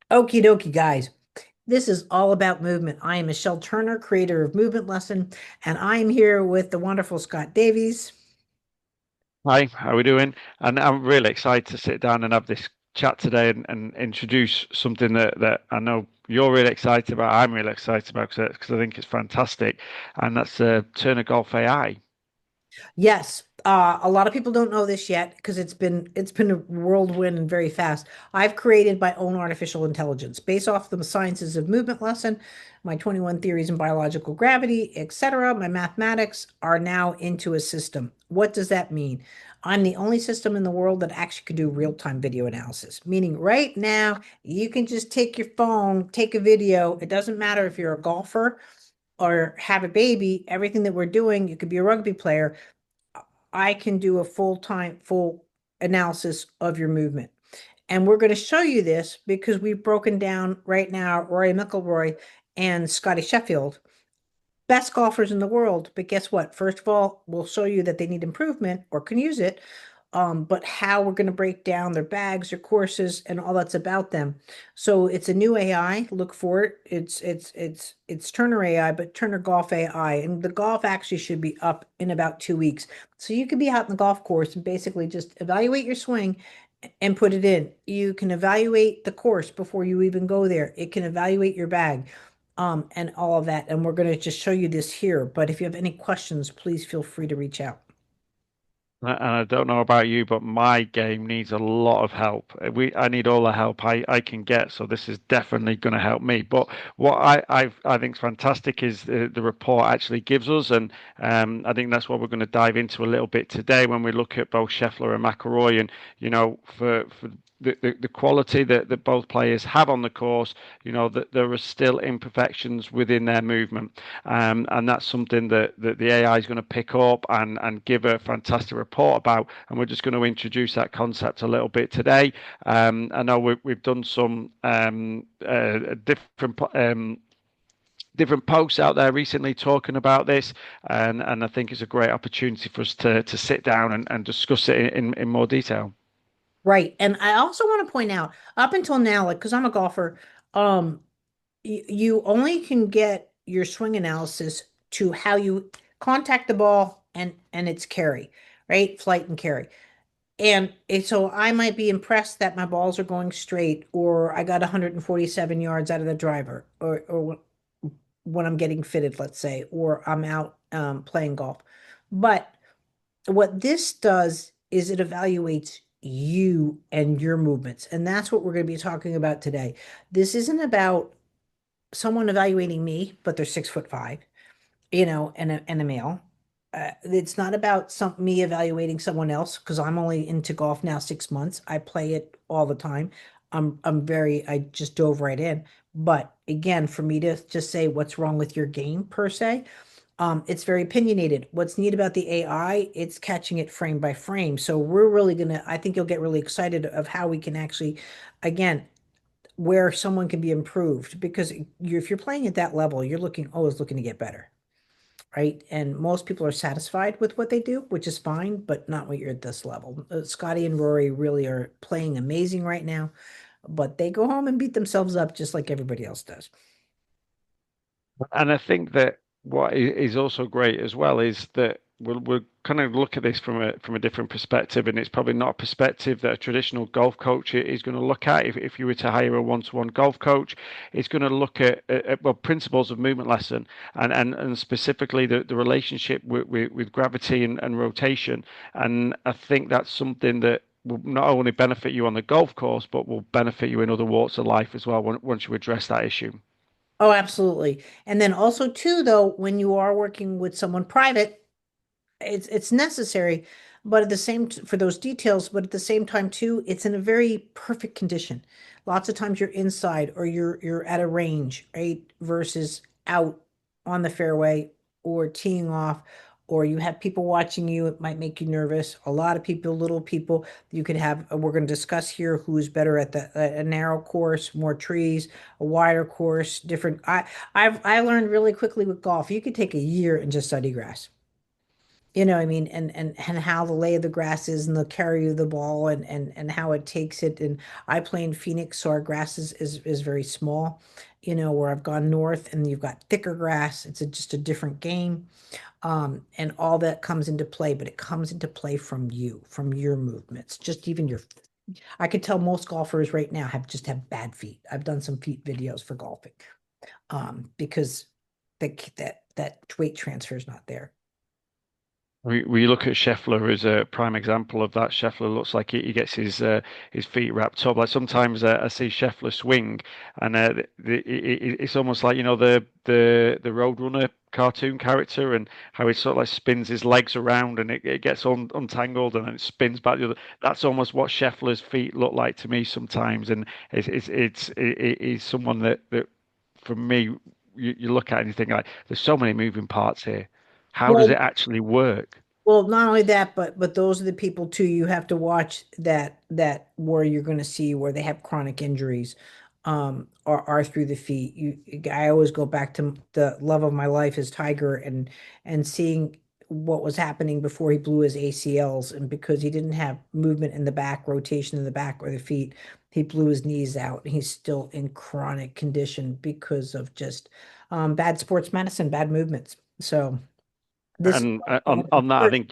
Okie dokie, guys. This is all about movement. I am Michelle Turner, creator of Movement Lesson, and I am here with the wonderful Scott Davies. Hi, how are we doing? And I'm really excited to sit down and have this chat today and introduce something that I know you're really excited about. I'm really excited about because I think it's fantastic, and that's Turner Golf AI. Yes, a lot of people don't know this yet because it's been a whirlwind and very fast. I've created my own artificial intelligence based off the sciences of movement lesson, my 21 theories in biological gravity, etc. My mathematics are now into a system. What does that mean? I'm the only system in the world that actually can do real-time video analysis, meaning right now you can just take your phone, take a video. It doesn't matter if you're a golfer or have a baby, everything that we're doing, you could be a rugby player. I can do a full analysis of your movement. And we're going to show you this because we've broken down right now Rory McIlroy and Scottie Sheffield, best golfers in the world. But guess what? First of all, we'll show you that they need improvement or can use it. But how we're going to break down their bags, their courses, and all that's about them. So it's a new AI. Look for it. It's Turner AI, but Turner Golf AI, and the golf actually should be up in about 2 weeks. So you could be out in the golf course and basically just evaluate your swing and put it in. You can evaluate the course before you even go there. It can evaluate your bag, and all of that. And we're going to just show you this here. But if you have any questions, please feel free to reach out. And I don't know about you, but my game needs a lot of help. I need all the help I can get, so this is definitely going to help me. But what I think is fantastic is the report actually gives us, and I think that's what we're going to dive into a little bit today when we look at both Scheffler and McIlroy, and for the quality that both players have on the course, that there are still imperfections within their movement, and that's something that the AI is going to pick up and give a fantastic report about. And we're just going to introduce that concept a little bit today. I know we've done some different posts out there recently talking about this, and I think it's a great opportunity for us to sit down and discuss it in more detail. Right. And I also want to point out, up until now, like, because I'm a golfer, um, you only can get your swing analysis to how you contact the ball and its carry, right? Flight and carry. And so I might be impressed that my balls are going straight, or I got 147 yards out of the driver, or when I'm getting fitted, let's say, or I'm out playing golf. But what this does is it evaluates you and your movements. And that's what we're going to be talking about today. This isn't about someone evaluating me, but they're 6'5", and a male. It's not about me evaluating someone else because I'm only into golf now 6 months. I play it all the time. I just dove right in. But again, for me to just say what's wrong with your game per se, it's very opinionated. What's neat about the AI, it's catching it frame by frame. So we're really gonna, I think you'll get really excited of how we can actually, again, where someone can be improved because if you're playing at that level, you're always looking to get better, right? And most people are satisfied with what they do, which is fine, but not when you're at this level. Scotty and Rory really are playing amazing right now, but they go home and beat themselves up just like everybody else does. And I think that what is also great as well is that we'll kind of look at this from a different perspective, and it's probably not a perspective that a traditional golf coach is going to look at. If you were to hire a one-to-one golf coach, it's going to look at well, principles of movement lesson and specifically the relationship with gravity and rotation. And I think that's something that will not only benefit you on the golf course, but will benefit you in other walks of life as well once you address that issue. Oh, absolutely. And then also too, though, when you are working with someone private, it's necessary, but at the for those details, but at the same time too, it's in a very perfect condition. Lots of times you're inside or you're at a range, right? Versus out on the fairway or teeing off, or you have people watching you, it might make you nervous. A lot of people, little people, you could have, we're going to discuss here who's better at a narrow course, more trees, a wider course, different. I learned really quickly with golf. You could take a year and just study grass. You know, I mean, and how the lay of the grass is and the carry of the ball and how it takes it. And I play in Phoenix, so our grass is very small. You know, where I've gone north and you've got thicker grass. It's just a different game. And all that comes into play, but it comes into play from you, from your movements, just even your. I could tell most golfers right now have bad feet. I've done some feet videos for golfing, because that weight transfer is not there. We look at Scheffler as a prime example of that. Scheffler looks like he gets his feet wrapped up. Like sometimes I see Scheffler swing, and it's almost like the Roadrunner cartoon character, and how he sort of like spins his legs around, and it gets untangled, and then it spins back the other. That's almost what Scheffler's feet look like to me sometimes, and it's someone that for me you look at and you think like there's so many moving parts here. How does it Well, actually work? Well, not only that, but those are the people too you have to watch that where you're going to see where they have chronic injuries, are through the feet. I always go back to the love of my life is Tiger and seeing what was happening before he blew his ACLs, and because he didn't have movement in the back, rotation in the back or the feet, he blew his knees out. And he's still in chronic condition because of just bad sports medicine, bad movements. So this is And why on that, I think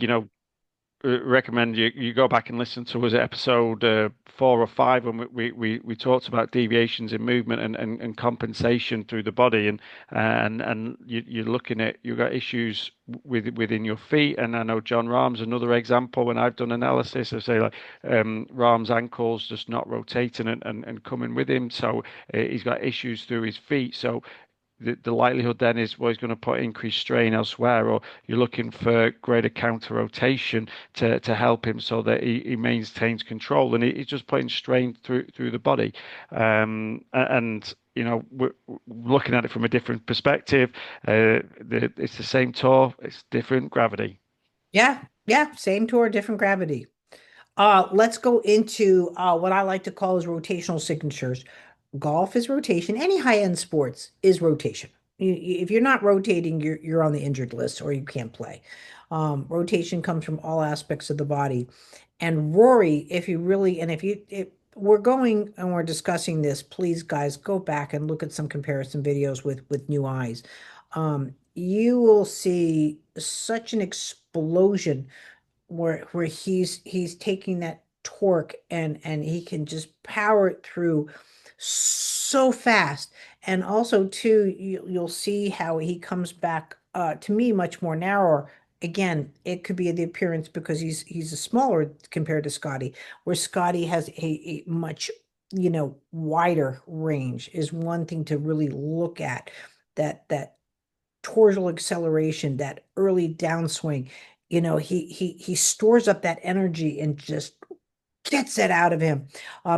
recommend you go back and listen to was it episode 4 or 5 when we talked about deviations in movement and compensation through the body and you're looking at you've got issues within your feet, and I know John Rahm's another example when I've done analysis of say like Rahm's ankles just not rotating and coming with him, so he's got issues through his feet. So the likelihood then is well, he's going to put increased strain elsewhere, or you're looking for greater counter rotation to help him so that he maintains control, and he's just putting strain through the body. And we're looking at it from a different perspective. It's the same tour, it's different gravity. Yeah, yeah, same tour, different gravity. Let's go into what I like to call as rotational signatures. Golf is rotation. Any high-end sports is rotation. If you're not rotating, you're on the injured list or you can't play. Rotation comes from all aspects of the body. And Rory, if you really, and if we're going and we're discussing this, please guys go back and look at some comparison videos with new eyes. You will see such an explosion where he's taking that torque and he can just power it through so fast. And also too, you'll see how he comes back to me much more narrower. Again, it could be the appearance because he's a smaller compared to Scottie, where Scottie has a much, wider range is one thing to really look at. That torsional acceleration, that early downswing, he stores up that energy and just gets it out of him.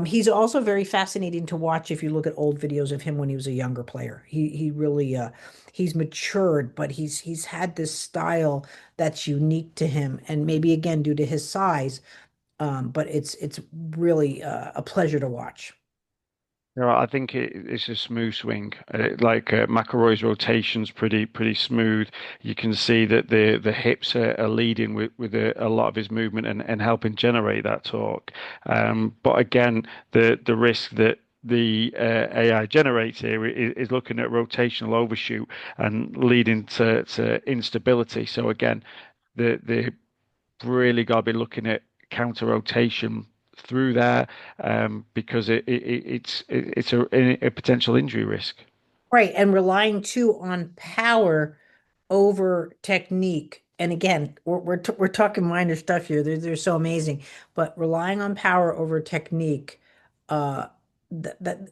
He's also very fascinating to watch if you look at old videos of him when he was a younger player. He really he's matured, but he's had this style that's unique to him, and maybe again due to his size. But it's really a pleasure to watch. I think it's a smooth swing. McIlroy's rotation's pretty smooth. You can see that the hips are leading with a lot of his movement and helping generate that torque. But again, the risk that the AI generates here is looking at rotational overshoot and leading to instability. So again, the really got to be looking at counter rotation through there because it's a potential injury risk. Right, and relying too on power over technique. And again, we're talking minor stuff here. They're so amazing, but relying on power over technique, that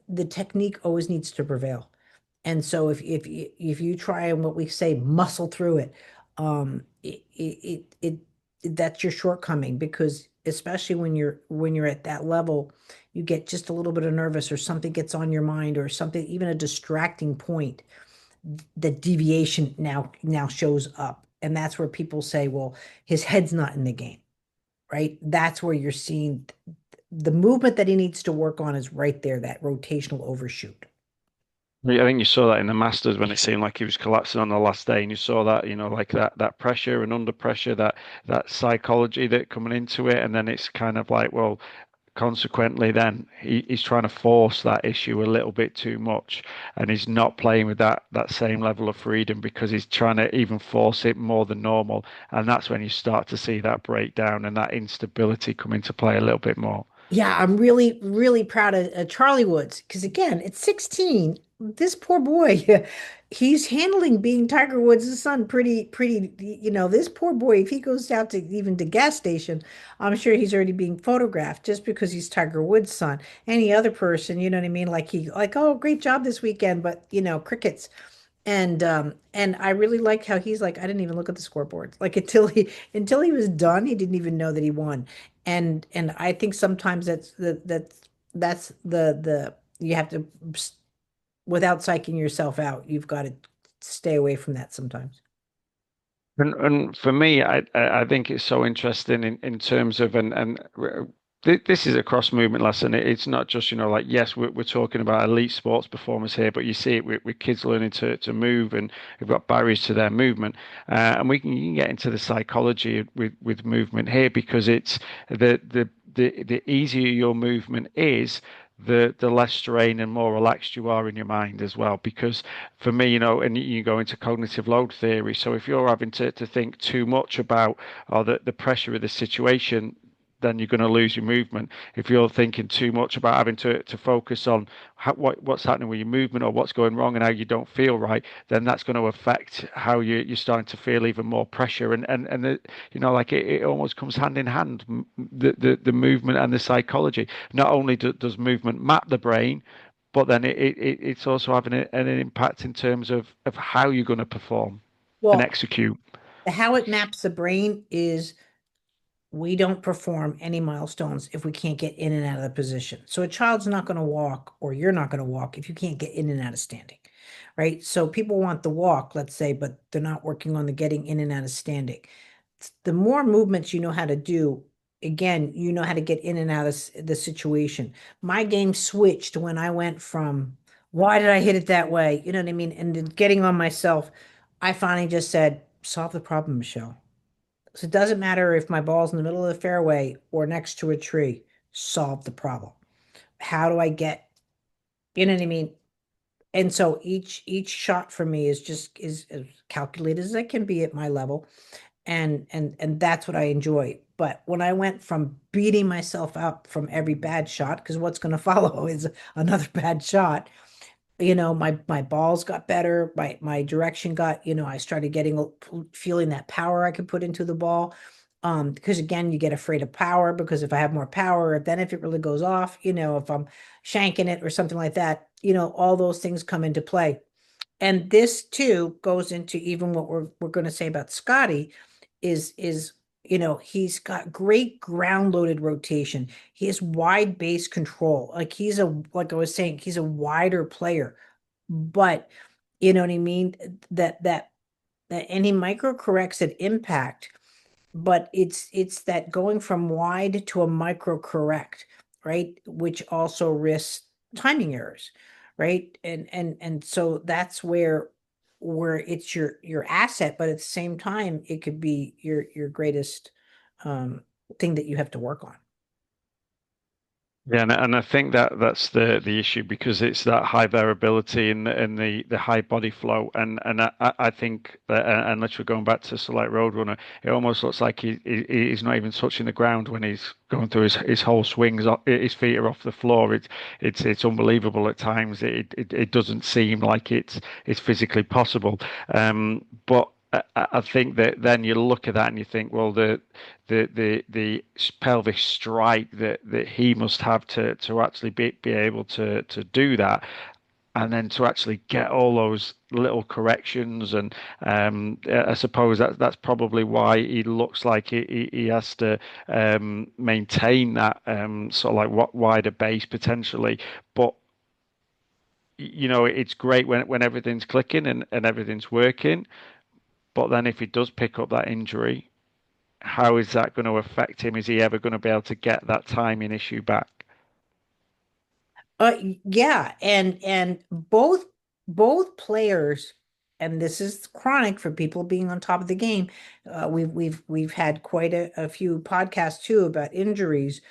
the technique always needs to prevail. And so if you try and what we say muscle through it, that's your shortcoming because especially when you're at that level, you get just a little bit of nervous or something gets on your mind or something, even a distracting point, the deviation now shows up. And that's where people say, well, his head's not in the game, right? That's where you're seeing the movement that he needs to work on is right there, that rotational overshoot. I think you saw that in the Masters when it seemed like he was collapsing on the last day, and you saw that, like that pressure and under pressure, that psychology that coming into it, and then it's kind of like, well, consequently, then he's trying to force that issue a little bit too much, and he's not playing with that same level of freedom because he's trying to even force it more than normal, and that's when you start to see that breakdown and that instability come into play a little bit more. Yeah, I'm really, really proud of Charlie Woods because again, at 16, this poor boy, he's handling being Tiger Woods' son pretty. This poor boy, if he goes out to even the gas station, I'm sure he's already being photographed just because he's Tiger Woods' son. Any other person, you know what I mean? Like, oh, great job this weekend, but crickets. And I really like how he's like, I didn't even look at the scoreboard. Like until he was done, he didn't even know that he won. And I think sometimes that's the you have to without psyching yourself out, you've got to stay away from that sometimes. And for me, I think it's so interesting in terms of this is a cross movement lesson. It's not just like yes, we're talking about elite sports performers here, but you see it with kids learning to move, and we've got barriers to their movement, and you can get into the psychology with movement here because it's the easier your movement is. The less strain and more relaxed you are in your mind as well. Because for me, and you go into cognitive load theory. So if you're having to think too much about the pressure of the situation, then you're going to lose your movement. If you're thinking too much about having to focus on what's happening with your movement or what's going wrong and how you don't feel right, then that's going to affect how you're starting to feel even more pressure. Like it almost comes hand in hand, the movement and the psychology. Not only does movement map the brain, but then it's also having an impact in terms of how you're going to perform and Well, execute. how it maps the brain is we don't perform any milestones if we can't get in and out of the position. So a child's not going to walk, or you're not going to walk if you can't get in and out of standing, right? So people want the walk, let's say, but they're not working on the getting in and out of standing. The more movements you know how to do, again, you know how to get in and out of the situation. My game switched when I went from why did I hit it that way? You know what I mean? And then getting on myself, I finally just said, solve the problem, Michelle. So it doesn't matter if my ball's in the middle of the fairway or next to a tree, solve the problem. How do I get, you know what I mean? And so each shot for me is just is as calculated as I can be at my level. And that's what I enjoy. But when I went from beating myself up from every bad shot, because what's going to follow is another bad shot, my balls got better, my direction got, I started getting feeling that power I could put into the ball. Because again, you get afraid of power because if I have more power, then if it really goes off, if I'm shanking it or something like that, all those things come into play. And this too goes into even what we're going to say about Scottie is he's got great ground loaded rotation. He has wide base control. Like I was saying, he's a wider player. But you know what I mean? And he micro corrects at impact, but it's that going from wide to a micro correct, right? Which also risks timing errors, right? And so that's where it's your asset, but at the same time, it could be your greatest um thing that you have to work on. Yeah, and I think that's the issue because it's that high variability and the high body flow, and I think that unless we're going back to Select Roadrunner, it almost looks like he's not even touching the ground when he's going through his whole swings. His feet are off the floor. It's unbelievable at times. It doesn't seem like it's physically possible. But I think that then you look at that and you think, well, the pelvic strike that he must have to actually be able to do that, and then to actually get all those little corrections. And I suppose that's probably why he looks like he has to maintain that sort of like what wider base potentially. But it's great when everything's clicking and everything's working. But then if he does pick up that injury, how is that going to affect him? Is he ever going to be able to get that timing issue back? Yeah, and both. both players, and this is chronic for people being on top of the game. We've had quite a few podcasts too about injuries.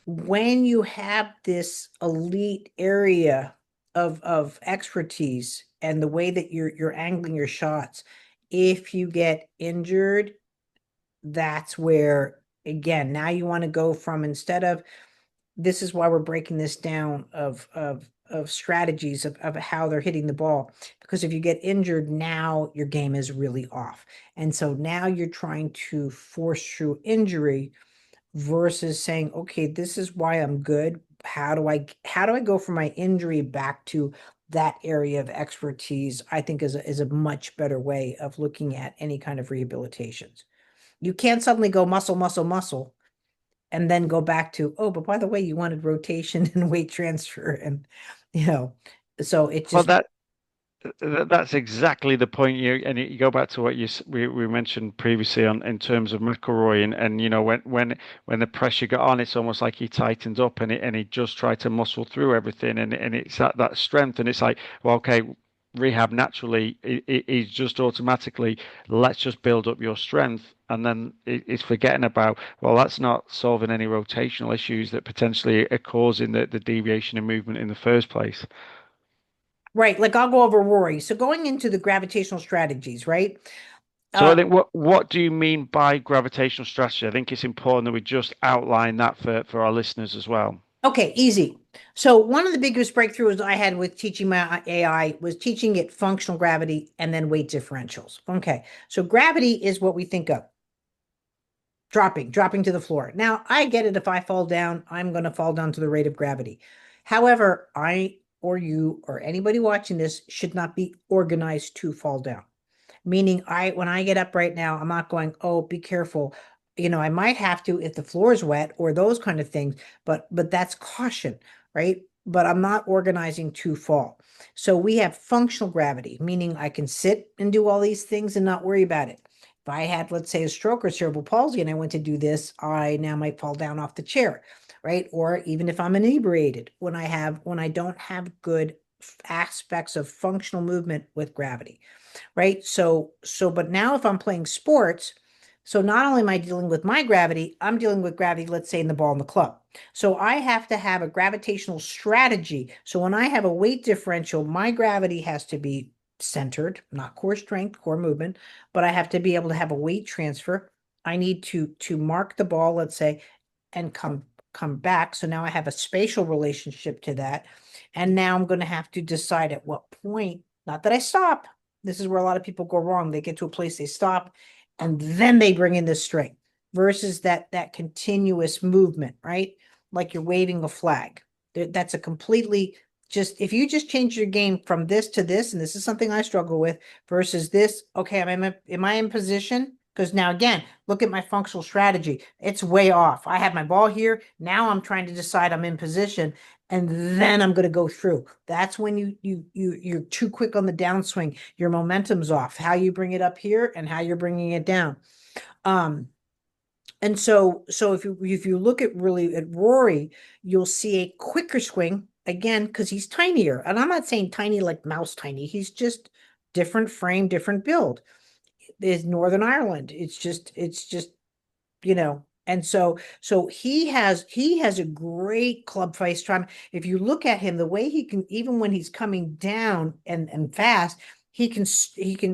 When you have this elite area of expertise and the way that you're angling your shots, if you get injured, that's where again now you want to go from, instead of, this is why we're breaking this down of strategies of how they're hitting the ball, because if you get injured, now your game is really off, and so now you're trying to force through injury versus saying, okay, this is why I'm good. How do I go from my injury back to that area of expertise? I think is a much better way of looking at any kind of rehabilitations. You can't suddenly go muscle, muscle, muscle, and then go back to, oh, but by the way, you wanted rotation and weight transfer, and you know, so it Well, just that's exactly the point. You go back to what we mentioned previously on in terms of McIlroy, and when the pressure got on, it's almost like he tightened up, and he just tried to muscle through everything, and it's that strength, and it's like, well, okay, rehab naturally is just automatically, let's just build up your strength, and then it's forgetting about, well, that's not solving any rotational issues that potentially are causing the deviation in movement in the first place. right. Like I'll go over Rory. So going into the gravitational strategies, right? So Uh, I think what do you mean by gravitational strategy? I think it's important that we just outline that for our listeners as well. okay, easy. So one of the biggest breakthroughs I had with teaching my AI was teaching it functional gravity and then weight differentials. Okay, so gravity is what we think of. Dropping to the floor. Now, I get it. If I fall down, I'm going to fall down to the rate of gravity. However, I or you or anybody watching this should not be organized to fall down. Meaning, when I get up right now, I'm not going, oh, be careful. I might have to if the floor is wet or those kind of things, but that's caution, right? But I'm not organizing to fall. So we have functional gravity, meaning I can sit and do all these things and not worry about it. If I had, let's say, a stroke or cerebral palsy and I went to do this, I now might fall down off the chair, right? Or even if I'm inebriated, when I don't have good aspects of functional movement with gravity, right? But now if I'm playing sports, so not only am I dealing with my gravity, I'm dealing with gravity, let's say, in the ball in the club. So I have to have a gravitational strategy. So when I have a weight differential, my gravity has to be centered, not core strength, core movement, but I have to be able to have a weight transfer. I need to mark the ball, let's say, and come back. So now I have a spatial relationship to that. And now I'm going to have to decide at what point, not that I stop. This is where a lot of people go wrong. They get to a place, they stop, and then they bring in this strength versus that continuous movement, right? Like you're waving a flag. That's a completely, just if you just change your game from this to this, and this is something I struggle with, versus this, okay, am I in position? Because now again, look at my functional strategy. It's way off. I have my ball here. Now I'm trying to decide I'm in position, and then I'm going to go through. That's when you're too quick on the downswing. Your momentum's off. How you bring it up here and how you're bringing it down. Um, and so if you look at really at Rory, you'll see a quicker swing again because he's tinier. And I'm not saying tiny like mouse tiny. He's just different frame, different build. Is Northern Ireland. It's just and so he has a great club face time. If you look at him, the way he can, even when he's coming down and fast, he can,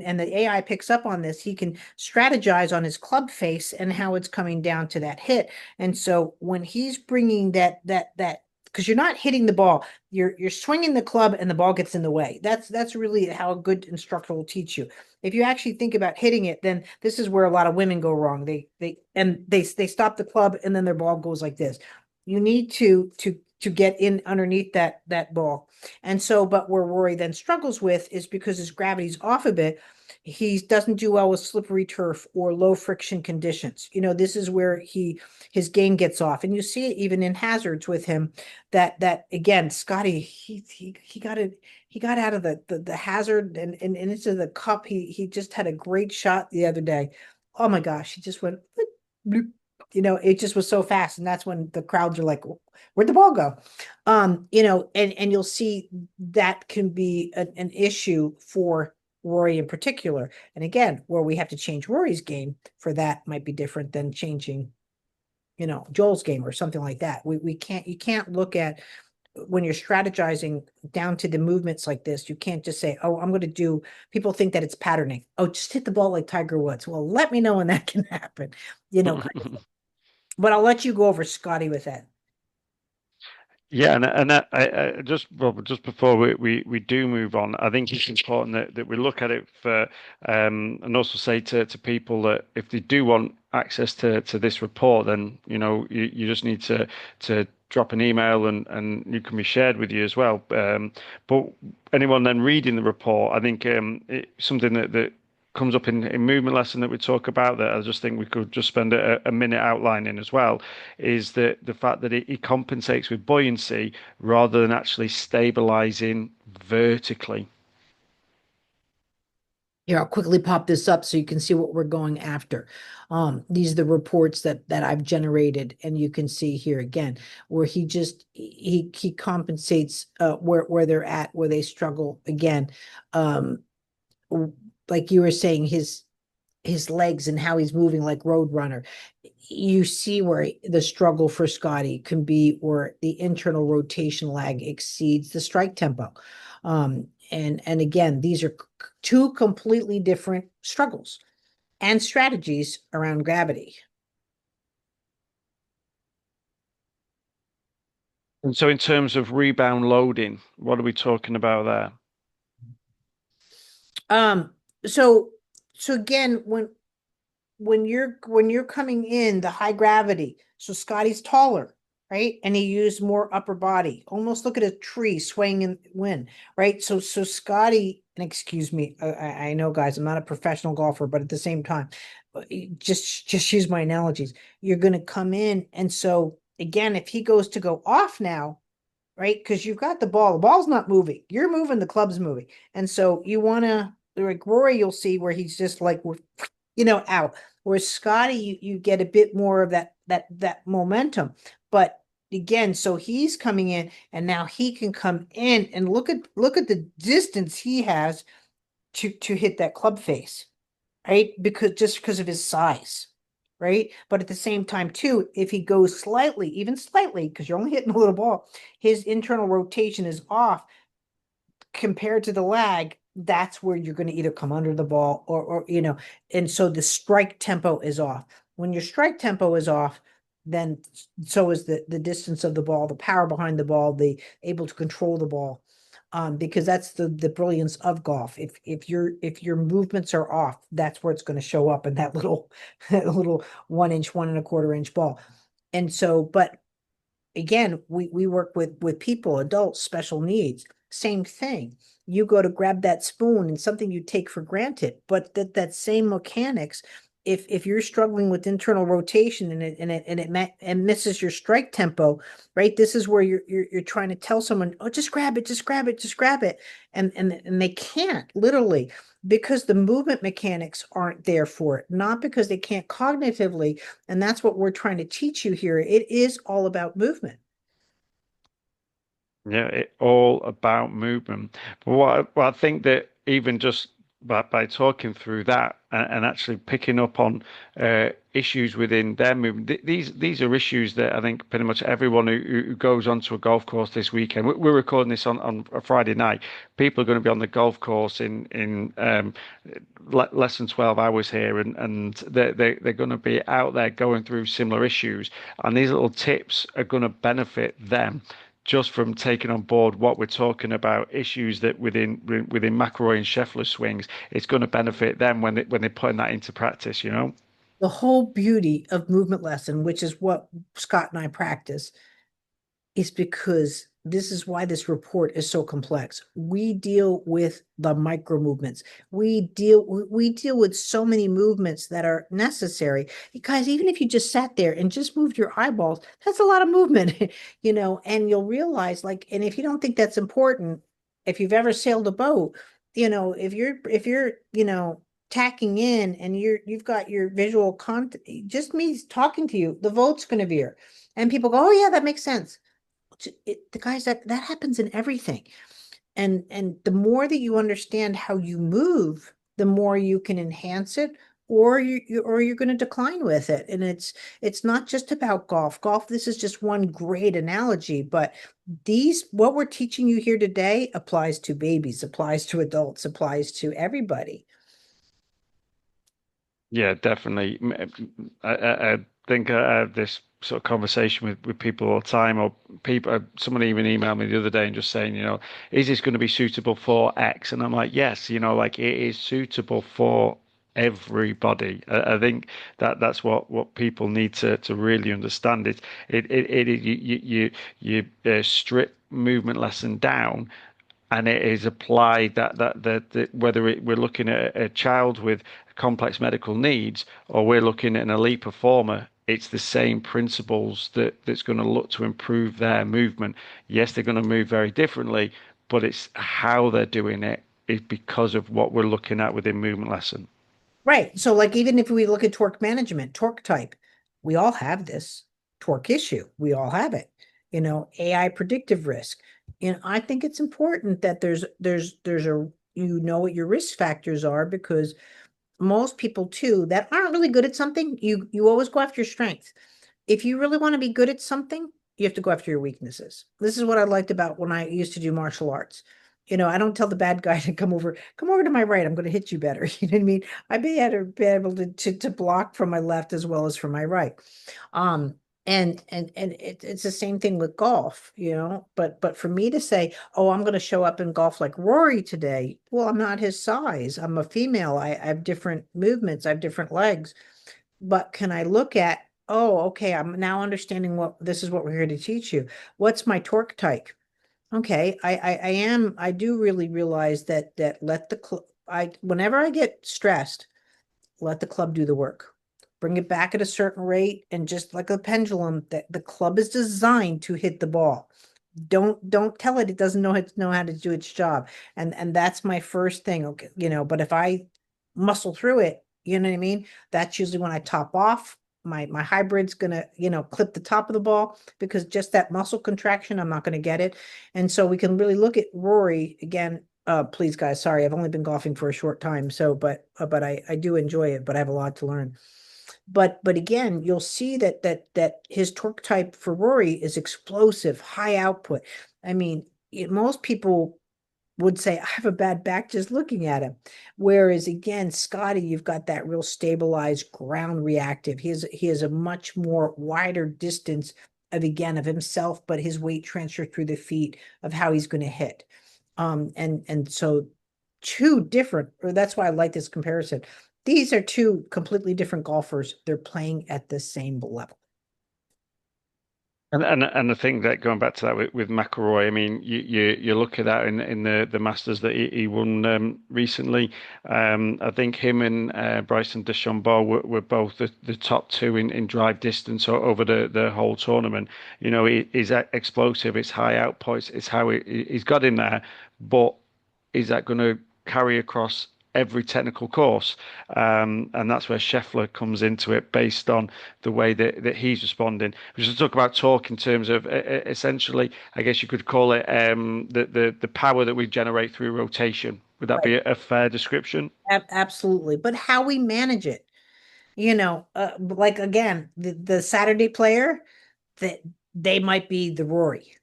and the AI picks up on this, he can strategize on his club face and how it's coming down to that hit. And so when he's bringing that because you're not hitting the ball, you're swinging the club and the ball gets in the way. That's really how a good instructor will teach you. If you actually think about hitting it, then this is where a lot of women go wrong. They stop the club and then their ball goes like this. You need to get in underneath that ball. And so, but where Rory then struggles with is because his gravity's off a bit, he doesn't do well with slippery turf or low friction conditions. This is where his game gets off. And you see it even in hazards with him that again, Scottie, he got it. He got out of the hazard and into the cup. He just had a great shot the other day. Oh my gosh, he just went bloop, bloop. it just was so fast. And that's when the crowds are like, where'd the ball go? And you'll see that can be an issue for Rory in particular. And again, where we have to change Rory's game for that might be different than changing, Joel's game or something like that. You can't look at when you're strategizing down to the movements like this, you can't just say, oh, I'm going to do, people think that it's patterning. Oh, just hit the ball like Tiger Woods. Well, let me know when that can happen, kind of. But I'll let you go over Scottie with that. Yeah, and just before we do move on, I think it's important that we look at it for and also say to people that if they do want access to this report, then you just need to drop an email and you can be shared with you as well. But anyone then reading the report, I think something that comes up in movement lesson that we talk about that I just think we could just spend a minute outlining as well is the fact that it compensates with buoyancy rather than actually stabilizing vertically. Here, I'll quickly pop this up so you can see what we're going after. These are the reports that I've generated, and you can see here again where he compensates where they're at, where they struggle again. Um, like you were saying, his legs and how he's moving like Roadrunner. You see where the struggle for Scottie can be, where the internal rotation lag exceeds the strike tempo. And again, these are two completely different struggles and strategies around gravity. And so, in terms of rebound loading, what are we talking about there? Um, so so again, when you're coming in the high gravity, so Scotty's taller, right? And he used more upper body. Almost look at a tree swaying in wind, right? So Scotty, and excuse me, I know guys, I'm not a professional golfer, but at the same time, just use my analogies. You're going to come in, and so again, if he goes to go off now, right? Because you've got the ball's not moving. You're moving, the club's moving. And so you want to, like Rory, you'll see where he's just like, out. Whereas Scotty, you get a bit more of that momentum. But again, so he's coming in and now he can come in and look at the distance he has to hit that club face, right? Because of his size, right? But at the same time, too, if he goes slightly, even slightly, because you're only hitting a little ball, his internal rotation is off compared to the lag. That's where you're going to either come under the ball or and so the strike tempo is off. When your strike tempo is off, then so is the distance of the ball, the power behind the ball, the able to control the ball. Because that's the brilliance of golf. If your movements are off, that's where it's going to show up in that little that little 1 inch, 1 1/4 inch ball. And so, but again, we work with people, adults, special needs. Same thing. You go to grab that spoon and something you take for granted, but that same mechanics, if you're struggling with internal rotation and misses your strike tempo, right? This is where you're trying to tell someone, oh, just grab it, just grab it, just grab it. And they can't literally because the movement mechanics aren't there for it, not because they can't cognitively. And that's what we're trying to teach you here. It is all about movement. Yeah, it all about movement. But what I think that even just by talking through that and actually picking up on issues within their movement, these are issues that I think pretty much everyone who goes onto a golf course this weekend. We're recording this on a Friday night. People are going to be on the golf course in less than 12 hours here, and they're going to be out there going through similar issues, and these little tips are going to benefit them just from taking on board what we're talking about, issues that within McIlroy and Scheffler swings, it's going to benefit them when they're putting that into practice. The whole beauty of movement lesson, which is what Scott and I practice, is because this is why this report is so complex. We deal with the micro movements. We deal with so many movements that are necessary. Guys, even if you just sat there and just moved your eyeballs, that's a lot of movement, and you'll realize and if you don't think that's important, if you've ever sailed a boat, if you're tacking in and you've got your visual content, just me talking to you, the volt's going to veer. And people go, oh yeah, that makes sense. The guys, that happens in everything. And the more that you understand how you move, the more you can enhance it, or you're going to decline with it. And it's not just about golf. Golf, this is just one great analogy, but these what we're teaching you here today applies to babies, applies to adults, applies to everybody. Yeah, definitely. I think I have this sort of conversation with people all the time, or people. Someone even emailed me the other day and just saying, is this going to be suitable for X? And I'm like, yes, like it is suitable for everybody. I think that's what people need to really understand. You strip movement lesson down and it is applied that whether we're looking at a child with complex medical needs or we're looking at an elite performer, it's the same principles that's going to look to improve their movement. Yes, they're going to move very differently, but it's how they're doing it is because of what we're looking at within movement lesson. Right. So, like, even if we look at torque management, torque type, we all have this torque issue. We all have it. AI predictive risk. I think it's important that there's a what your risk factors are, because most people too that aren't really good at something, you always go after your strength. If you really want to be good at something, you have to go after your weaknesses. This is what I liked about when I used to do martial arts. I don't tell the bad guy to come over to my right. I'm going to hit you better. You know what I mean? I be able to block from my left as well as from my right. Um, and it's the same thing with golf, but for me to say, oh, I'm going to show up in golf like Rory today. Well, I'm not his size. I'm a female. I have different movements. I have different legs. But can I look at, oh, okay, I'm now understanding what this is what we're here to teach you. What's my torque type? Okay, I do really realize that let the I whenever I get stressed, let the club do the work. Bring it back at a certain rate, and just like a pendulum, that the club is designed to hit the ball. Don't tell it doesn't know how to do its job. And that's my first thing. Okay, but if I muscle through it, you know what I mean? That's usually when I top off. My hybrid's gonna, clip the top of the ball, because just that muscle contraction, I'm not gonna get it. And so we can really look at Rory again. Please, guys, sorry, I've only been golfing for a short time, so but I do enjoy it, but I have a lot to learn. But again, you'll see that his torque type for Rory is explosive, high output. I mean, most people would say, I have a bad back just looking at him. Whereas again, Scottie, you've got that real stabilized ground reactive. He has a much more wider distance of himself, but his weight transfer through the feet of how he's going to hit. And so two different, or that's why I like this comparison. These are two completely different golfers. They're playing at the same level. And I think that going back to that with McIlroy, I mean, you look at that in the Masters that he won recently. I think him and Bryson DeChambeau were both the top two in drive distance over the whole tournament. He's explosive, it's high outputs, it's how he's got in there, but is that going to carry across every technical course? And that's where Scheffler comes into it based on the way that he's responding. We should talk about torque in terms of essentially, I guess you could call it the power that we generate through rotation. Would that Right. be a fair description? Absolutely. But how we manage it, like again, the Saturday player, that they might be the Rory,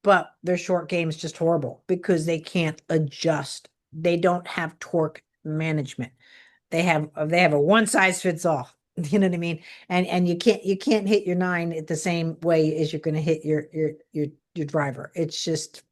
but their short game is just horrible because they can't adjust. They don't have torque management. They have a one size fits all. You know what I mean? And you can't hit your nine at the same way as you're going to hit your driver. It's just,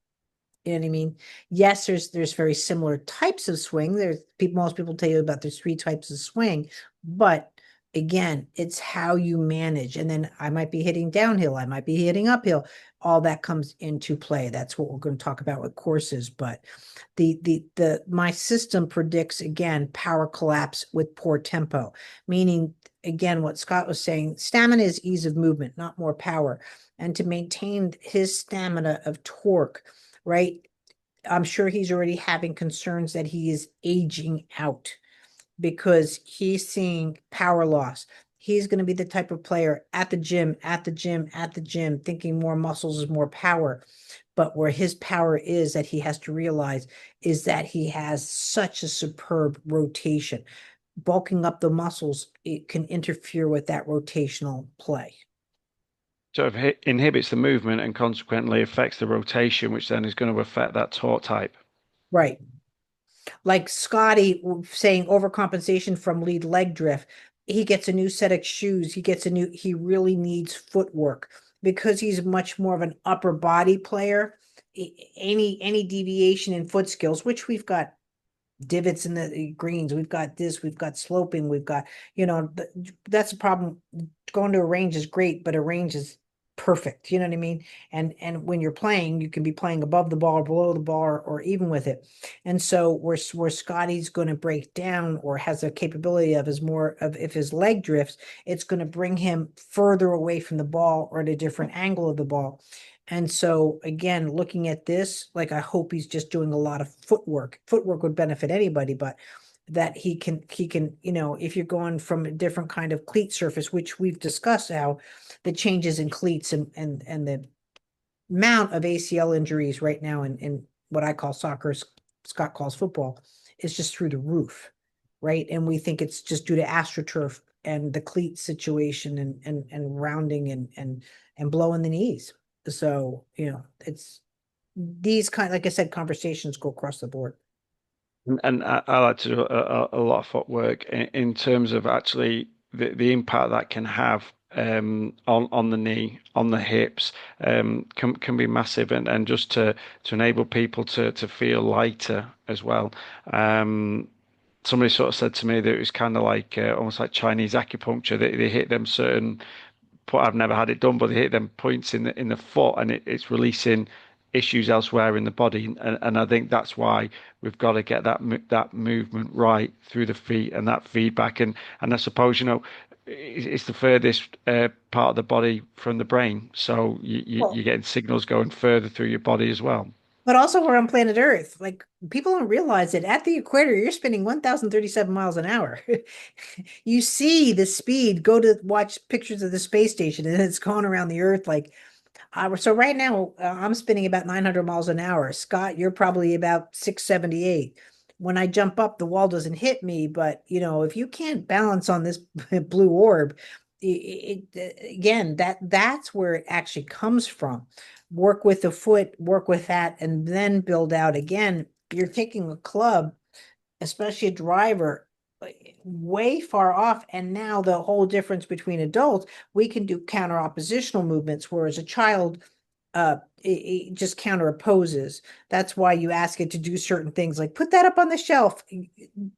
you know what I mean? Yes, there's very similar types of swing. Most people tell you about there's three types of swing, but again, it's how you manage. And then I might be hitting downhill, I might be hitting uphill. All that comes into play. That's what we're going to talk about with courses. But the my system predicts again power collapse with poor tempo, meaning again what Scott was saying, stamina is ease of movement, not more power. And to maintain his stamina of torque, right? I'm sure he's already having concerns that he is aging out. because he's seeing power loss. He's going to be the type of player at the gym, at the gym, at the gym, thinking more muscles is more power. But where his power is that he has to realize is that he has such a superb rotation. Bulking up the muscles, it can interfere with that rotational play. So it inhibits the movement and consequently affects the rotation, which then is going to affect that torque type. Right. Like Scottie saying overcompensation from lead leg drift. He gets a new set of shoes. He really needs footwork because he's much more of an upper body player. Any deviation in foot skills, which we've got divots in the greens. We've got this, we've got sloping, we've got, that's a problem. Going to a range is great, but a range is perfect. You know what I mean? And when you're playing, you can be playing above the ball, or below the ball, or even with it. And so where Scotty's going to break down or has a capability of is more of if his leg drifts, it's going to bring him further away from the ball or at a different angle of the ball. And so again, looking at this, like I hope he's just doing a lot of footwork. Footwork would benefit anybody, but that he can, if you're going from a different kind of cleat surface, which we've discussed how the changes in cleats and the amount of ACL injuries right now in what I call soccer, Scott calls football, is just through the roof, right? And we think it's just due to AstroTurf and the cleat situation and rounding and blowing the knees. So, it's these kind, like I said, conversations go across the board. And I like to do a lot of footwork in terms of actually the impact that can have on the knee, on the hips, can be massive, and just to enable people to feel lighter as well. Somebody sort of said to me that it was kind of like almost like Chinese acupuncture. They hit them certain I've never had it done, but they hit them points in the foot, and it's releasing issues elsewhere in the body, and I think that's why we've got to get that movement right through the feet and that feedback, and I suppose it's the furthest part of the body from the brain, so Well, you're getting signals going further through your body as well. but also we're on planet Earth. Like people don't realize that at the equator, you're spinning 1,037 miles an hour. You see the speed, go to watch pictures of the space station, and it's going around the Earth like so right now, I'm spinning about 900 miles an hour. Scott, you're probably about 678. When I jump up, the wall doesn't hit me, but if you can't balance on this blue orb, again, that's where it actually comes from. Work with the foot, work with that, and then build out again. You're taking a club, especially a driver, way far off. And now the whole difference between adults, we can do counter oppositional movements, whereas a child it just counter opposes. That's why you ask it to do certain things like put that up on the shelf.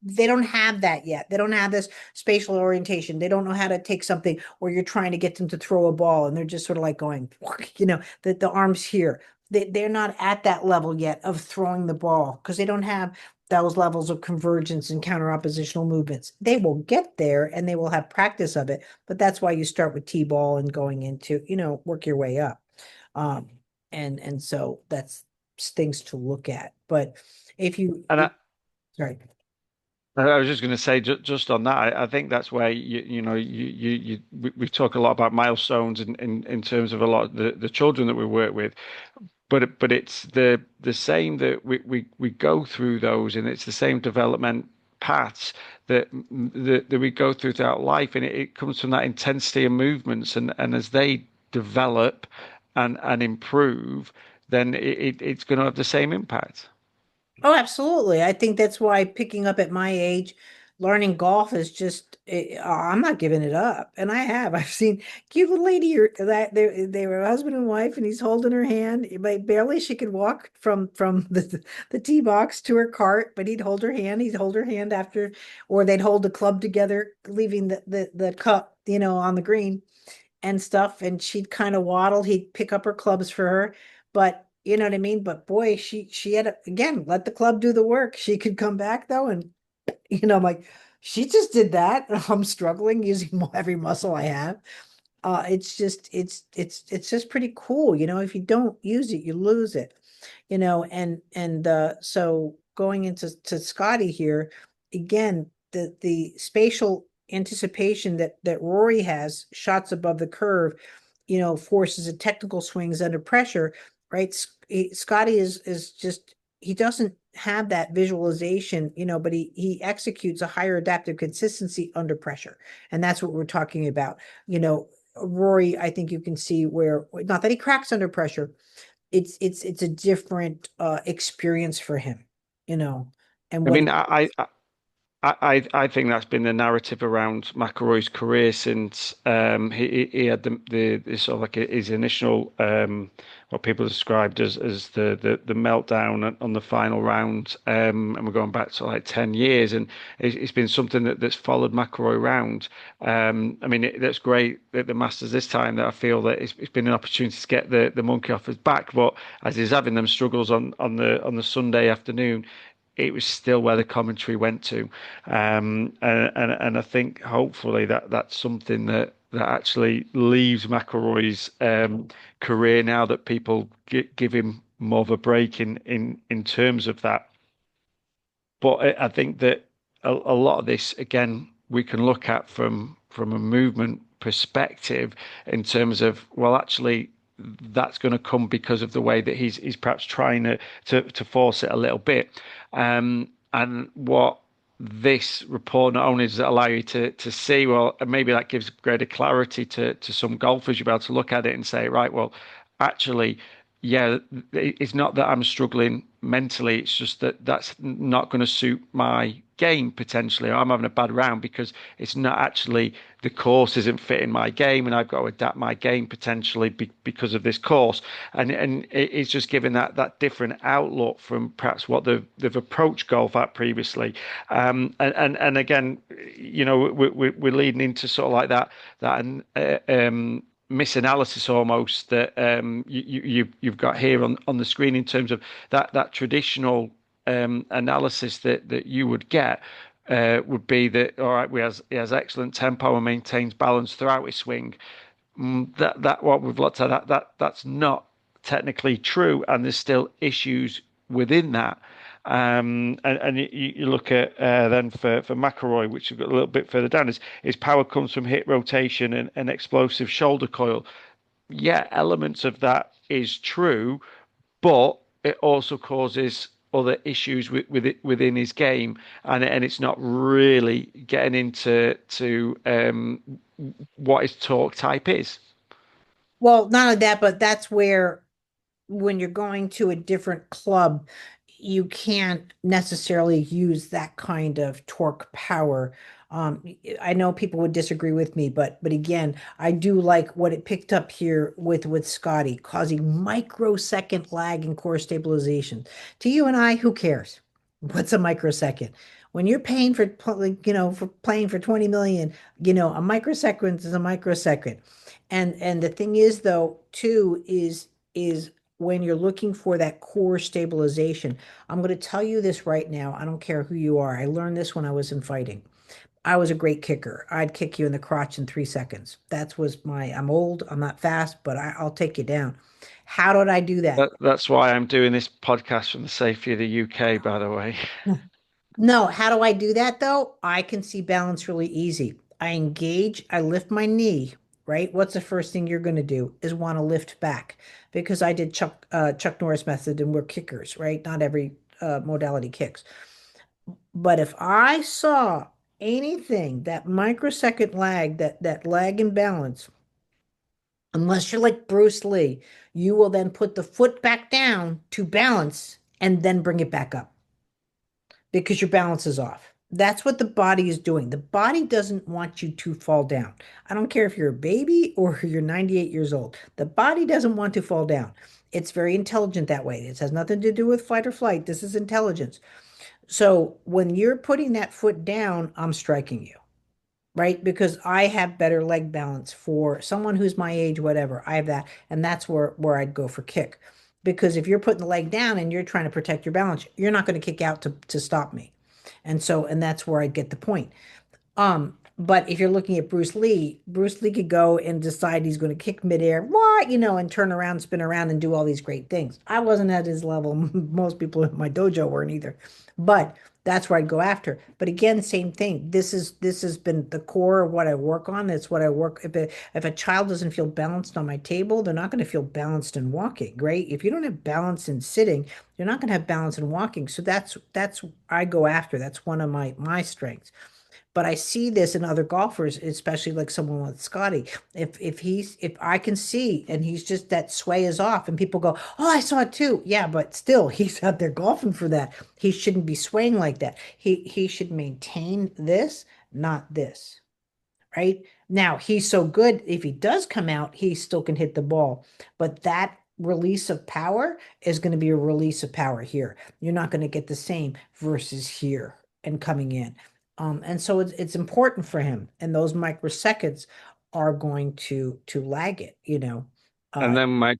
They don't have that yet. They don't have this spatial orientation. They don't know how to take something, or you're trying to get them to throw a ball and they're just sort of like going, the arms here. They're not at that level yet of throwing the ball because they don't have those levels of convergence and counter oppositional movements. They will get there and they will have practice of it, but that's why you start with T-ball and going into, work your way up. Um, and so that's things to look at. But if you, And it, I, sorry. I was just going to say, just on that, I think that's where we talk a lot about milestones in terms of a lot of the children that we work with, but it's the same that we go through those, and it's the same development paths that we go through throughout life, and it comes from that intensity of movements, and as they develop and improve, then it's going to have the same impact. Oh, absolutely. I think that's why picking up at my age, learning golf is just, I'm not giving it up. And I have. I've seen cute little lady that they were husband and wife, and he's holding her hand. But barely she could walk from the tee box to her cart, but he'd hold her hand. He'd hold her hand after, or they'd hold the club together, leaving the cup, on the green and stuff, and she'd kind of waddle. He'd pick up her clubs for her, but you know what I mean. But boy, she had again let the club do the work. She could come back though, and I'm like, she just did that. I'm struggling using every muscle I have. It's just it's just pretty cool. If you don't use it, you lose it. And so going into Scotty here again. the spatial anticipation that Rory has, shots above the curve, forces a technical swings under pressure, right? Scotty is just he doesn't have that visualization, but he executes a higher adaptive consistency under pressure, and that's what we're talking about. Rory, I think you can see where not that he cracks under pressure, it's a different experience for him, you know, and I what mean, he I think that's been the narrative around McIlroy's career since he had the sort of like his initial what people described as the meltdown on the final round, and we're going back to like 10 years, and it's been something that's followed McIlroy around. I mean, that's great at the Masters this time that I feel that it's been an opportunity to get the monkey off his back, but as he's having them struggles on the Sunday afternoon, it was still where the commentary went to, and I think hopefully that's something that actually leaves McIlroy's career now that people give him more of a break in terms of that. But I think that a lot of this, again, we can look at from a movement perspective in terms of, well, actually, that's going to come because of the way that he's perhaps trying to force it a little bit. And what this report not only does it allow you to see, well, and maybe that gives greater clarity to some golfers. You'll be able to look at it and say, right, well, actually, yeah, it's not that I'm struggling mentally. It's just that that's not going to suit my game potentially. I'm having a bad round because it's not actually the course isn't fitting my game, and I've got to adapt my game potentially because of this course. And it's just giving that different outlook from perhaps what they've approached golf at previously. And again, we're leading into sort of like that misanalysis almost that you've got here on the screen in terms of that traditional analysis that you would get would be that all right, he has excellent tempo and maintains balance throughout his swing. That what we've looked at that's not technically true, and there's still issues within that. And you look at then for McIlroy, which we've got a little bit further down, his power comes from hip rotation and explosive shoulder coil. Yeah, elements of that is true, but it also causes other issues within his game, and it's not really getting into what his torque type is. well, not only that, but that's where when you're going to a different club, you can't necessarily use that kind of torque power. Um, I know people would disagree with me, but again, I do like what it picked up here with Scotty, causing microsecond lag in core stabilization. To you and I, who cares? What's a microsecond? When you're paying for for playing for 20 million, a microsecond is a microsecond. And the thing is though, too, is when you're looking for that core stabilization. I'm going to tell you this right now. I don't care who you are. I learned this when I was in fighting. I was a great kicker. I'd kick you in the crotch in 3 seconds. I'm old, I'm not fast, but I'll take you down. How did I do that? That's why I'm doing this podcast from the safety of the UK, by the way. No, how do I do that though? I can see balance really easy. I engage, I lift my knee, right? What's the first thing you're going to do is want to lift back because I did Chuck Norris method and we're kickers, right? Not every modality kicks. But if I saw anything, that microsecond lag, that lag in balance, unless you're like Bruce Lee, you will then put the foot back down to balance and then bring it back up because your balance is off. That's what the body is doing. The body doesn't want you to fall down. I don't care if you're a baby or you're 98 years old. The body doesn't want to fall down. It's very intelligent that way. This has nothing to do with fight or flight. This is intelligence. So when you're putting that foot down, I'm striking you, right? Because I have better leg balance for someone who's my age, whatever. I have that, and that's where I'd go for kick. Because if you're putting the leg down and you're trying to protect your balance, you're not going to kick out to stop me. And that's where I'd get the point. But if you're looking at Bruce Lee could go and decide he's going to kick midair, what, and turn around, spin around, and do all these great things. I wasn't at his level. Most people in my dojo weren't either. But that's where I'd go after. But again, same thing. This has been the core of what I work on. It's what I work. If a child doesn't feel balanced on my table, they're not going to feel balanced in walking, right? If you don't have balance in sitting, you're not going to have balance in walking. So that's I go after. That's one of my strengths. But I see this in other golfers, especially like someone with Scotty. If I can see and he's just that sway is off and people go, "Oh, I saw it too." Yeah, but still he's out there golfing for that. He shouldn't be swaying like that. He should maintain this, not this, right? Now, he's so good if he does come out, he still can hit the ball. But that release of power is going to be a release of power here. You're not going to get the same versus here and coming in. And so it's important for him. And those microseconds are going to lag it. And Uh, then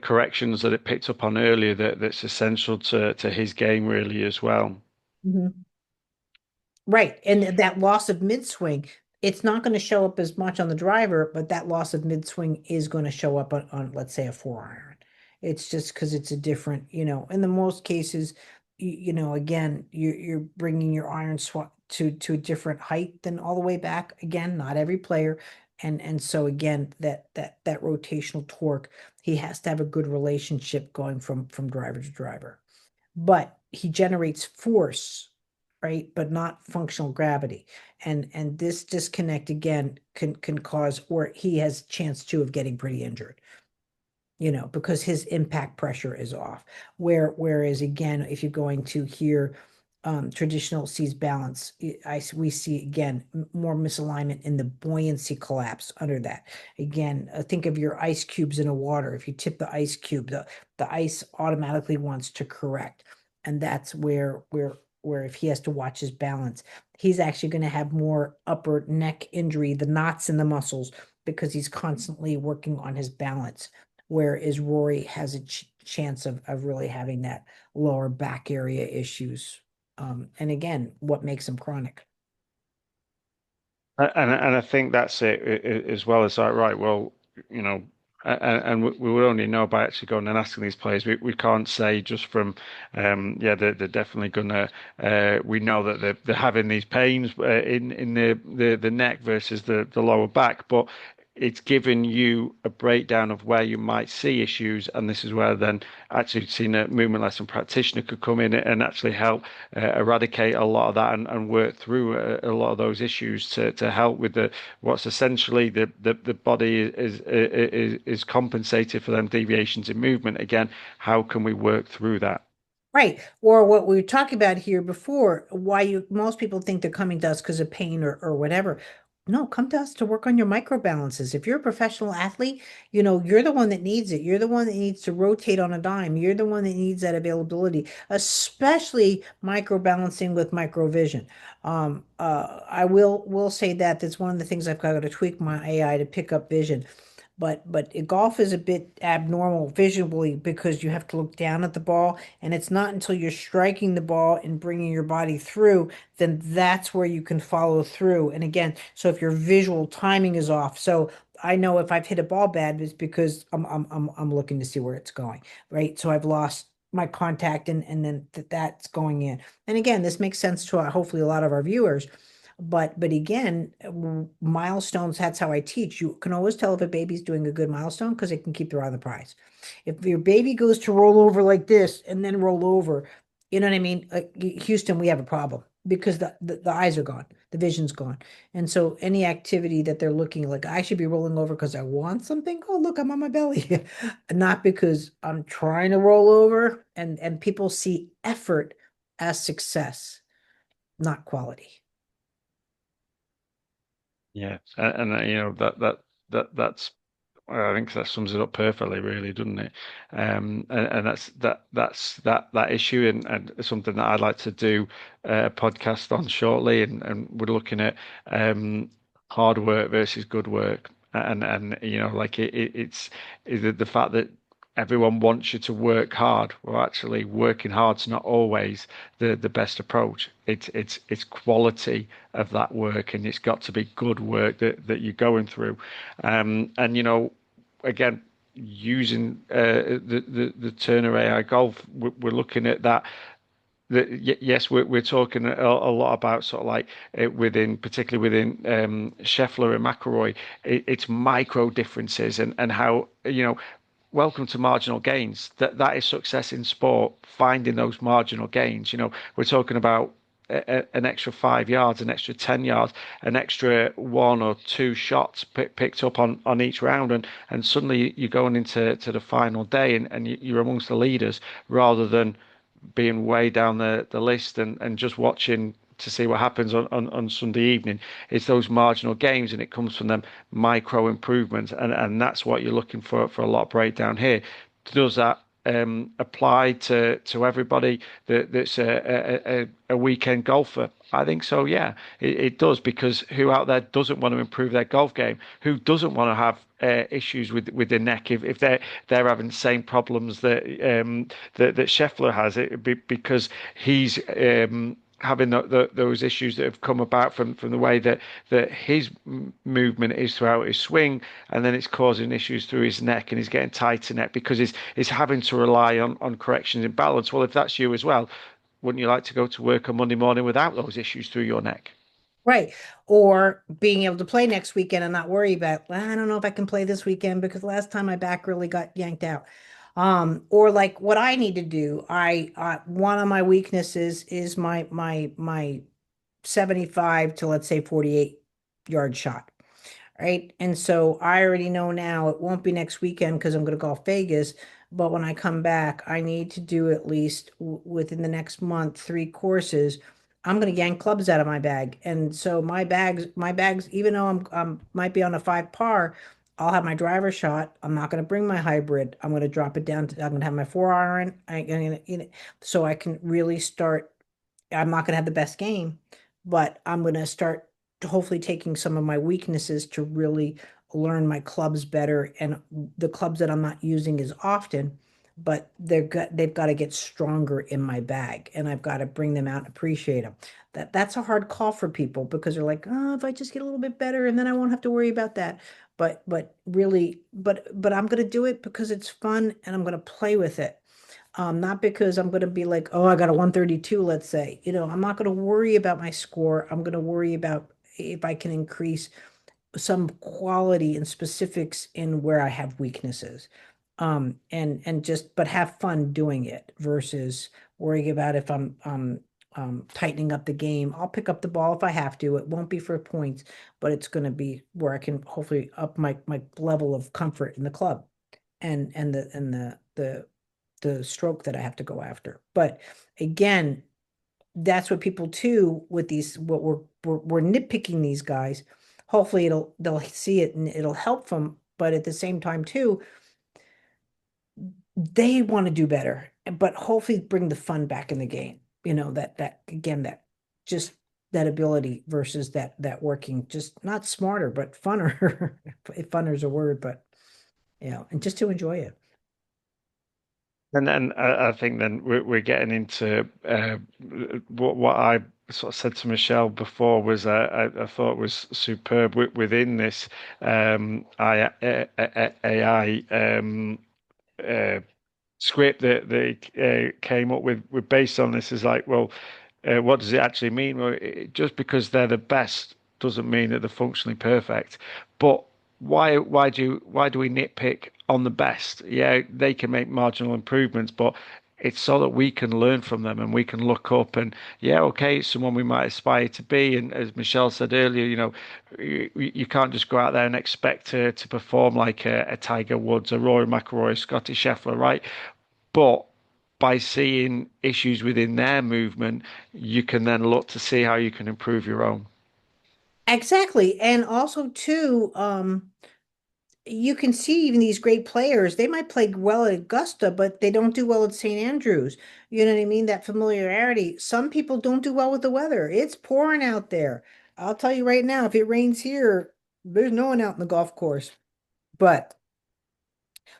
corrections that it picked up on earlier that's essential to his game really as well. mhm. Right. And that loss of mid swing, it's not going to show up as much on the driver, but that loss of mid swing is going to show up on, let's say, a 4 iron. It's just because it's a different, in the most cases, again, you're bringing your iron swap to a different height than all the way back. Again, not every player. And so again, that rotational torque, he has to have a good relationship going from driver to driver, but he generates force, right? But not functional gravity. And this disconnect again can cause, or he has a chance too of getting pretty injured, because his impact pressure is off. Whereas again, if you're going to hear traditional sees balance, we see again more misalignment in the buoyancy collapse under that. Again, think of your ice cubes in a water. If you tip the ice cube, the ice automatically wants to correct. And that's where if he has to watch his balance, he's actually going to have more upper neck injury, the knots in the muscles, because he's constantly working on his balance, whereas Rory has a chance of really having that lower back area issues. And again, what makes him chronic? And I think that's it as well as that, right? Well, you know, and we would only know by actually going and asking these players. We can't say just from, yeah, they're definitely gonna. We know that they're having these pains in the neck versus the lower back, but it's given you a breakdown of where you might see issues, and this is where then actually seeing a movement lesson practitioner could come in and actually help eradicate a lot of that and work through a lot of those issues to help with what's essentially the body is compensated for them deviations in movement. Again, how can we work through that? Right. Or what we were talking about here before, why most people think they're coming to us because of pain or whatever. No, come to us to work on your micro balances. If you're a professional athlete, you're the one that needs it. You're the one that needs to rotate on a dime. You're the one that needs that availability, especially micro balancing with microvision. I will say that that's one of the things I've got to tweak my AI to pick up vision. But golf is a bit abnormal visually because you have to look down at the ball, and it's not until you're striking the ball and bringing your body through, then that's where you can follow through. And again, so if your visual timing is off, so I know if I've hit a ball bad, it's because I'm looking to see where it's going, right? So I've lost my contact, and then that's going in. And again, this makes sense to hopefully a lot of our viewers. But again, milestones, that's how I teach. You can always tell if a baby's doing a good milestone because it can keep their eye on the prize. If your baby goes to roll over like this and then roll over, you know what I mean? Houston, we have a problem because the eyes are gone, the vision's gone. And so any activity that they're looking like, I should be rolling over because I want something. Oh, look, I'm on my belly. Not because I'm trying to roll over. And people see effort as success, not quality. Yeah, and that's I think that sums it up perfectly, really, doesn't it? And that's that issue, and something that I'd like to do a podcast on shortly, and we're looking at hard work versus good work, and like it's the fact that everyone wants you to work hard. Well, actually, working hard's not always the best approach. It's quality of that work, and it's got to be good work that you're going through. And again, using the Turner AI Golf, we're looking at that. Yes, we're talking a lot about sort of like particularly within Scheffler and McIlroy, it's micro differences and how, welcome to marginal gains. That is success in sport, finding those marginal gains. We're talking about an extra 5 yards, an extra 10 yards, an extra one or two shots picked up on each round, and suddenly you're going into the final day and you're amongst the leaders rather than being way down the list and just watching to see what happens on Sunday evening. It's those marginal gains, and it comes from them micro improvements, and that's what you're looking for a lot of breakdown here. Does that apply to everybody that's a weekend golfer? I think so, yeah. It does, because who out there doesn't want to improve their golf game? Who doesn't want to have issues with their neck if they're having the same problems that Scheffler has? Because he's having those issues that have come about from the way that his movement is throughout his swing, and then it's causing issues through his neck, and he's getting tighter neck because he's having to rely on corrections in balance. Well, if that's you as well, wouldn't you like to go to work on Monday morning without those issues through your neck? Right. Or being able to play next weekend and not worry about, "Well, I don't know if I can play this weekend because last time my back really got yanked out." Or like what I need to do, one of my weaknesses is my 75 to, let's say, 48-yard shot. Right. And so I already know now it won't be next weekend because I'm going to golf Vegas. But when I come back, I need to do at least within the next month, 3 courses. I'm going to yank clubs out of my bag. And so my bags, even though I'm might be on a 5 par, I'll have my driver shot. I'm not going to bring my hybrid. I'm going to drop it down I'm going to have my 4 iron. So I can really start. I'm not going to have the best game, but I'm going to start hopefully taking some of my weaknesses to really learn my clubs better, and the clubs that I'm not using as often, but they've got to get stronger in my bag, and I've got to bring them out and appreciate them. That's a hard call for people because they're like, oh, if I just get a little bit better, and then I won't have to worry about that. But really, but I'm going to do it because it's fun and I'm going to play with it. Not because I'm going to be like, oh, I got a 132, let's say. I'm not going to worry about my score. I'm going to worry about if I can increase some quality and specifics in where I have weaknesses. And just but have fun doing it versus worrying about if I'm tightening up the game. I'll pick up the ball if I have to. It won't be for points, but it's going to be where I can hopefully up my level of comfort in the club and the stroke that I have to go after. But again, that's what people too with these what we're nitpicking these guys. Hopefully they'll see it and it'll help them. But at the same time too, they want to do better, but hopefully bring the fun back in the game. That again, that just that ability versus that working, just not smarter, but funner. If funner is a word, but and just to enjoy it. And then I think then we're getting into what I sort of said to Michelle before was I thought was superb within this AI uh, script that they came up with based on this is like, well, what does it actually mean? Well, just because they're the best doesn't mean that they're functionally perfect. But why do we nitpick on the best? Yeah, they can make marginal improvements, but it's so that we can learn from them and we can look up and yeah, okay, it's someone we might aspire to be. And as Michelle said earlier, you can't just go out there and expect to perform like a Tiger Woods, a Rory McIlroy, a Scottie Scheffler, right? But by seeing issues within their movement, you can then look to see how you can improve your own. Exactly. And also too, you can see even these great players, they might play well at Augusta, but they don't do well at St. Andrews. You know what I mean? That familiarity. Some people don't do well with the weather. It's pouring out there. I'll tell you right now, if it rains here, there's no one out in the golf course. But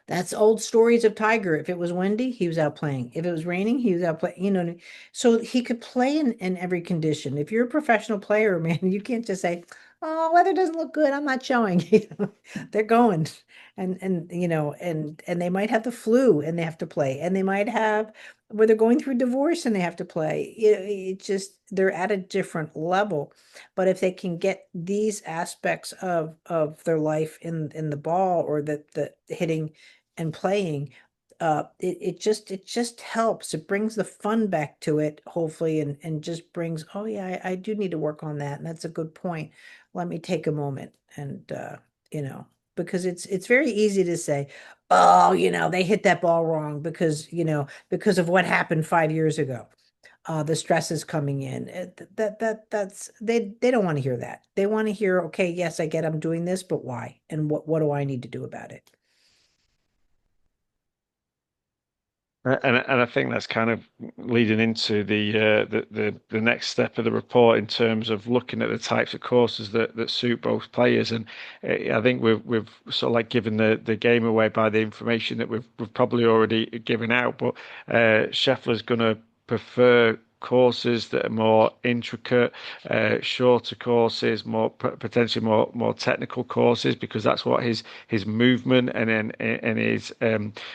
That's old stories of Tiger. If it was windy, he was out playing. If it was raining, he was out playing. So he could play in every condition. If you're a professional player, man, you can't just say, "Oh, weather doesn't look good. I'm not showing." They're going, and they might have the flu and they have to play, and they might have where they're going through divorce and they have to play. It just they're at a different level. But if they can get these aspects of their life in the ball or the hitting and playing, it just helps. It brings the fun back to it, hopefully, and just brings, oh yeah, I do need to work on that, and that's a good point. Let me take a moment and you know, because it's very easy to say, oh, they hit that ball wrong because of what happened 5 years ago. The stress is coming in. That's they don't want to hear that. They want to hear, okay, yes, I get I'm doing this, but why? And what do I need to do about it? And I think that's kind of leading into the next step of the report in terms of looking at the types of courses that suit both players. And I think we've sort of like given the game away by the information that we've probably already given out. But Scheffler's going to prefer courses that are more intricate, shorter courses, more potentially more technical courses, because that's what his movement and his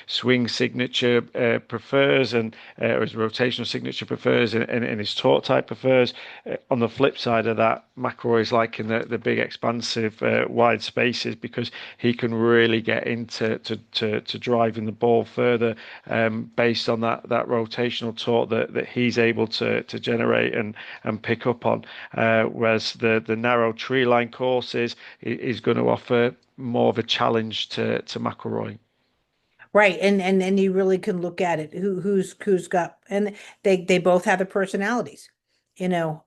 swing signature prefers, and or his rotational signature prefers, and his torque type prefers. On the flip side of that, McIlroy's liking the big expansive wide spaces because he can really get into to driving the ball further, based on that rotational torque that he's able to generate and pick up on. Whereas the narrow tree line courses is going to offer more of a challenge to McIlroy. Right. And you really can look at it. Who's got, and they both have the personalities, you know.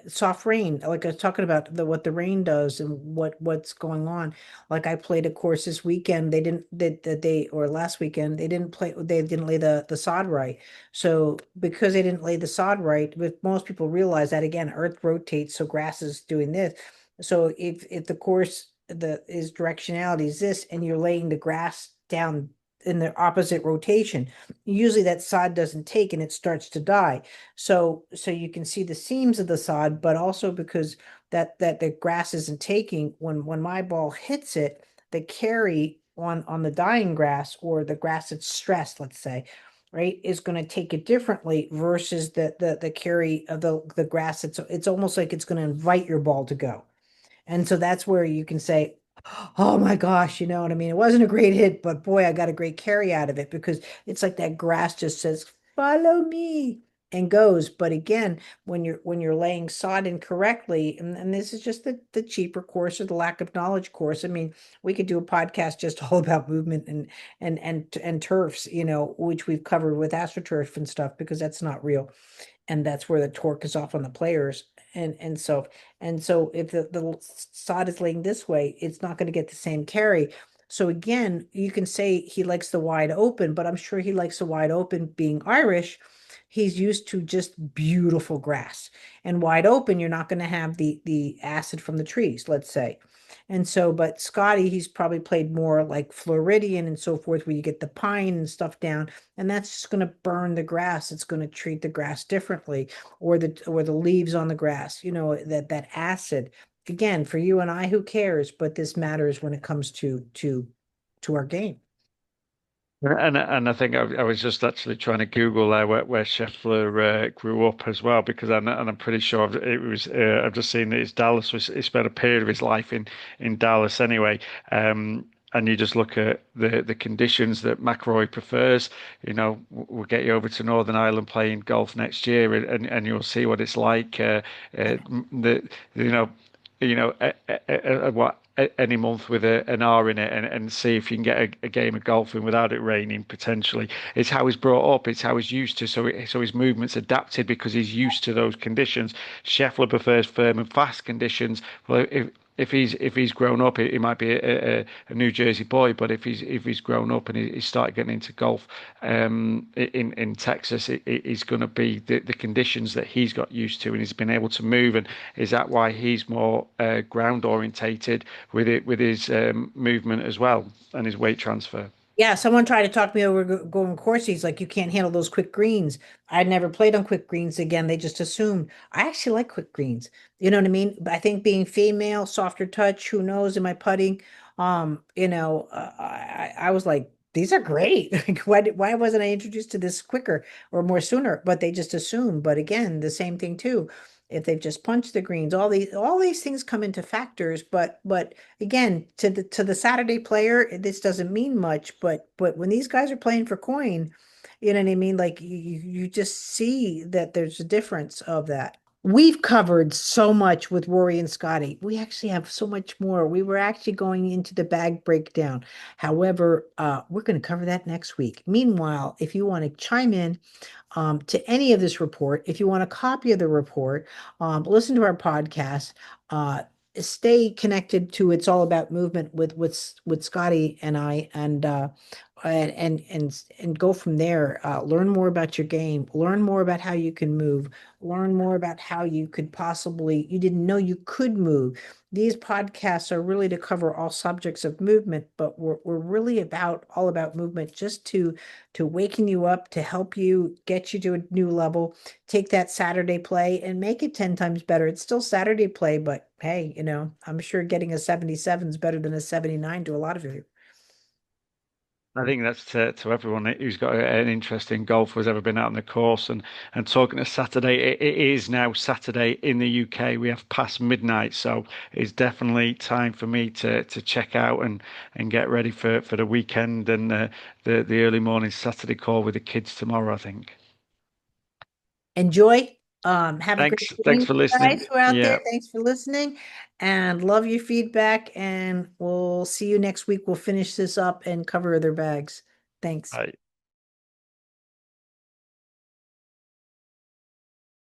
Soft rain, like I was talking about the what the rain does and what's going on. Like I played a course this weekend. They didn't that they or last weekend they didn't lay the sod right. So because they didn't lay the sod right, but most people realize that again, earth rotates, so grass is doing this. So if the course the is directionality is this and you're laying the grass down in the opposite rotation, usually that sod doesn't take and it starts to die. So you can see the seams of the sod, but also because that the grass isn't taking when my ball hits it, the carry on the dying grass or the grass that's stressed, let's say, right, is going to take it differently versus the carry of the grass. It's almost like it's going to invite your ball to go. And so that's where you can say, oh my gosh, you know what I mean? It wasn't a great hit, but boy, I got a great carry out of it because it's like that grass just says, follow me and goes. But again, when you're laying sod incorrectly, and this is just the cheaper course or the lack of knowledge course. I mean, we could do a podcast just all about movement and turfs, which we've covered with AstroTurf and stuff because that's not real and that's where the torque is off on the players. And so if the sod is laying this way, it's not going to get the same carry. So again, you can say he likes the wide open, but I'm sure he likes the wide open being Irish. He's used to just beautiful grass and wide open. You're not going to have the acid from the trees, let's say. And so, but Scotty, he's probably played more like Floridian and so forth, where you get the pine and stuff down, and that's just going to burn the grass. It's going to treat the grass differently, or the leaves on the grass. That acid. Again, for you and I, who cares? But this matters when it comes to our game. And I think I was just actually trying to Google there where Scheffler grew up as well, because I'm pretty sure it was I've just seen that it's Dallas. He spent a period of his life in Dallas anyway. And you just look at the conditions that McIlroy prefers. We'll get you over to Northern Ireland playing golf next year, and you'll see what it's like. The you know what any month with an R in it, and see if you can get a game of golf in without it raining potentially. It's how he's brought up. It's how he's used to. So his movements adapted because he's used to those conditions. Scheffler prefers firm and fast conditions. Well, if he's grown up, he might be a New Jersey boy, but if he's grown up and he started getting into golf in Texas, he's going to be the conditions that he's got used to, and he's been able to move. And is that why he's more ground orientated with his movement as well and his weight transfer? Yeah, someone tried to talk me over going courses like you can't handle those quick greens. I'd never played on quick greens again. They just assumed. I actually like quick greens. You know what I mean? But I think being female, softer touch, who knows, in my putting, I was like, these are great. Like, why wasn't I introduced to this quicker or more sooner? But they just assume. But again, the same thing too. If they've just punched the greens, all these things come into factors. But again, to the Saturday player, this doesn't mean much, but when these guys are playing for coin, you know what I mean? Like you just see that there's a difference of that. We've covered so much with Rory and Scottie. We actually have so much more. We were actually going into the bag breakdown. However, we're going to cover that next week. Meanwhile, if you want to chime in to any of this report. If you want a copy of the report, listen to our podcast. Uh, Stay connected to It's All About Movement with Scotty and I, and go from there. Learn more about your game. Learn more about how you can move. Learn more about how you didn't know you could move. These podcasts are really to cover all subjects of movement, but we're really all about movement just to waken you up, to help you get you to a new level, take that Saturday play and make it 10 times better. It's still Saturday play, but hey, I'm sure getting a 77 is better than a 79 to a lot of you. I think that's to everyone who's got an interest in golf, who's ever been out on the course. And talking to Saturday, it is now Saturday in the UK. We have past midnight, so it's definitely time for me to check out and get ready for the weekend and the early morning Saturday call with the kids tomorrow, I think. Enjoy. Have a great Thanks game, for listening. guys who are out there. Yeah. Thanks for listening and love your feedback. And we'll see you next week. We'll finish this up and cover other bags. Thanks. Bye.